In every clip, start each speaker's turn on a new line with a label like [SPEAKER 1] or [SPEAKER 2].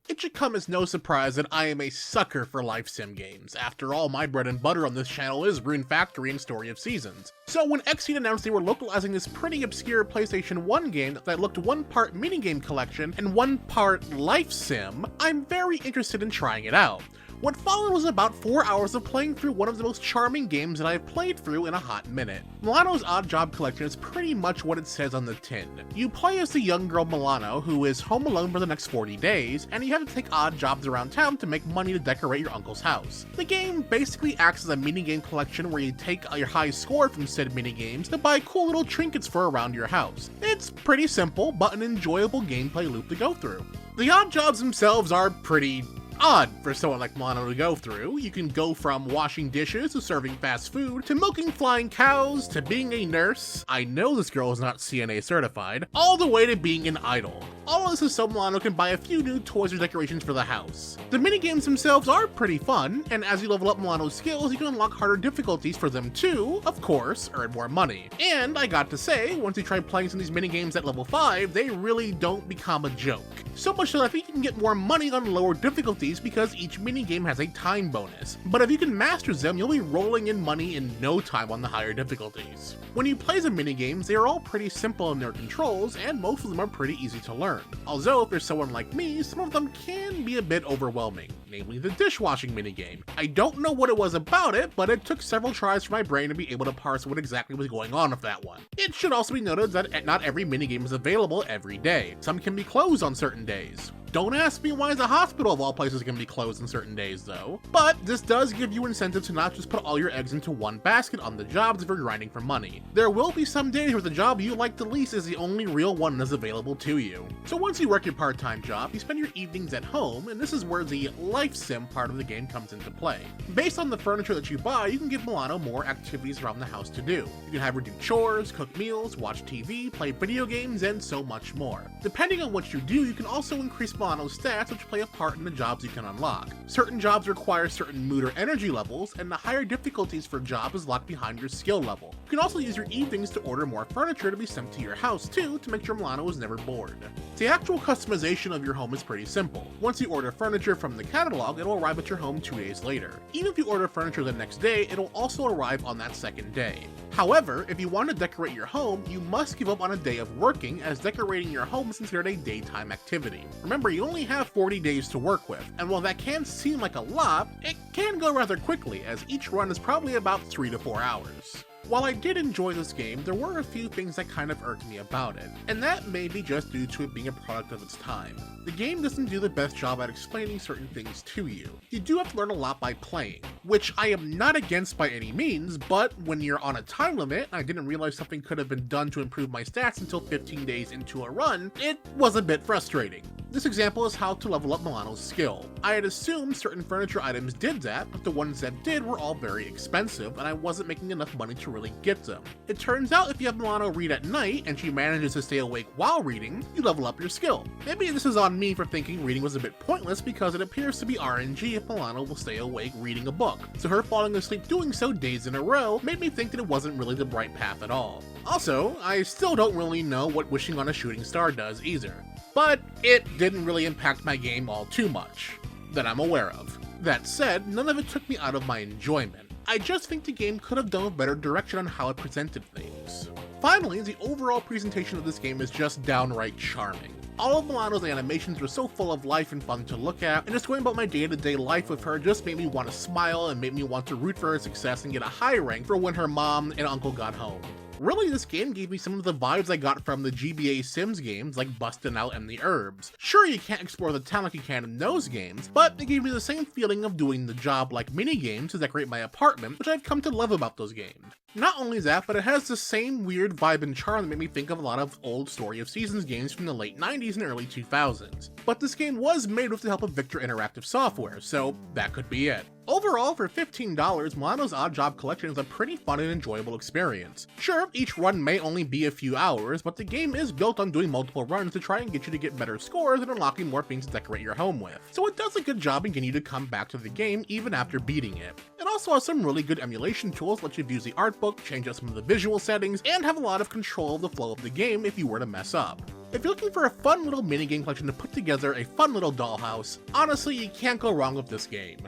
[SPEAKER 1] It should come as no surprise that I am a sucker for life sim games. After all, my bread and butter on this channel is Rune Factory and Story of Seasons. So when XSEED announced they were localizing this pretty obscure PlayStation 1 game that looked one part minigame collection and one part life sim, I'm very interested in trying it out. What followed was about 4 hours of playing through one of the most charming games that I've played through in a hot minute. Milano's Odd Job collection is pretty much what it says on the tin. You play as the young girl Milano, who is home alone for the next 40 days, and you have to take odd jobs around town to make money to decorate your uncle's house. The game basically acts as a minigame collection where you take your high score from said minigames to buy cool little trinkets for around your house. It's pretty simple, but an enjoyable gameplay loop to go through. The odd jobs themselves are pretty odd for someone like Milano to go through. You can go from washing dishes to serving fast food to milking flying cows to being a nurse. I know this girl is not CNA certified, all the way to being an idol. All of this is so Milano can buy a few new toys or decorations for the house. The minigames themselves are pretty fun, and as you level up Milano's skills, you can unlock harder difficulties for them to, of course, earn more money. And I got to say, once you try playing some of these minigames at level 5, they really don't become a joke. So much so that you can get more money on lower difficulties because each minigame has a time bonus. But if you can master them, you'll be rolling in money in no time on the higher difficulties. When you play the minigames, they are all pretty simple in their controls, and most of them are pretty easy to learn. Although, if you're someone like me, some of them can be a bit overwhelming, namely the dishwashing minigame. I don't know what it was about it, but it took several tries for my brain to be able to parse what exactly was going on with that one. It should also be noted that not every minigame is available every day. Some can be closed on certain days. Don't ask me why the hospital of all places can be closed on certain days though. But this does give you incentive to not just put all your eggs into one basket on the jobs if you're grinding for money. There will be some days where the job you like the least is the only real one that's available to you. So once you work your part-time job, you spend your evenings at home, and this is where the life sim part of the game comes into play. Based on the furniture that you buy, you can give Milano more activities around the house to do. You can have her do chores, cook meals, watch TV, play video games, and so much more. Depending on what you do, you can also increase Milano's stats, which play a part in the jobs you can unlock. Certain jobs require certain mood or energy levels, and the higher difficulties for a job is locked behind your skill level. You can also use your evenings to order more furniture to be sent to your house too, to make sure Milano is never bored. The actual customization of your home is pretty simple. Once you order furniture from the catalog, it'll arrive at your home 2 days later. Even if you order furniture the next day, it'll also arrive on that second day. However, if you want to decorate your home, you must give up on a day of working, as decorating your home is considered a daytime activity. Remember, you only have 40 days to work with, and while that can seem like a lot, it can go rather quickly, as each run is probably about 3 to 4 hours. While I did enjoy this game, there were a few things that kind of irked me about it, and that may be just due to it being a product of its time. The game doesn't do the best job at explaining certain things to you. You do have to learn a lot by playing, which I am not against by any means, but when you're on a time limit, and I didn't realize something could have been done to improve my stats until 15 days into a run, it was a bit frustrating. This example is how to level up Milano's skill. I had assumed certain furniture items did that, but the ones that did were all very expensive, and I wasn't making enough money to really get them. It turns out if you have Milano read at night, and she manages to stay awake while reading, you level up your skill. Maybe this is on me for thinking reading was a bit pointless, because it appears to be RNG if Milano will stay awake reading a book, so her falling asleep doing so days in a row made me think that it wasn't really the right path at all. Also, I still don't really know what wishing on a shooting star does either. But it didn't really impact my game all too much, that I'm aware of. That said, none of it took me out of my enjoyment. I just think the game could have done a better direction on how it presented things. Finally, the overall presentation of this game is just downright charming. All of Milano's animations were so full of life and fun to look at, and just going about my day-to-day life with her just made me want to smile and made me want to root for her success and get a high rank for when her mom and uncle got home. Really, this game gave me some of the vibes I got from the GBA Sims games like Bustin' Out and The Herbs. Sure, you can't explore the town like you can in those games, but it gave me the same feeling of doing the job like minigames to decorate my apartment, which I've come to love about those games. Not only that, but it has the same weird vibe and charm that made me think of a lot of old Story of Seasons games from the late 90s and early 2000s. But this game was made with the help of Victor Interactive Software, so that could be it. Overall, for $15, Milano's Odd Job collection is a pretty fun and enjoyable experience. Sure, each run may only be a few hours, but the game is built on doing multiple runs to try and get you to get better scores and unlocking more things to decorate your home with. So it does a good job in getting you to come back to the game even after beating it. It also has some really good emulation tools that let you view the art book, change out some of the visual settings, and have a lot of control of the flow of the game if you were to mess up. If you're looking for a fun little minigame collection to put together a fun little dollhouse, honestly, you can't go wrong with this game.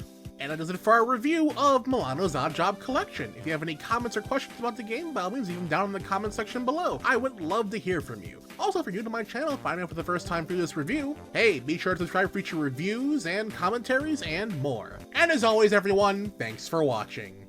[SPEAKER 1] And that does it for our review of Milano's Odd Job collection. If you have any comments or questions about the game, by all means leave them down in the comment section below. I would love to hear from you. Also, if you're new to my channel, finding out for the first time through this review, hey, be sure to subscribe for future reviews and commentaries and more. And as always, everyone, thanks for watching.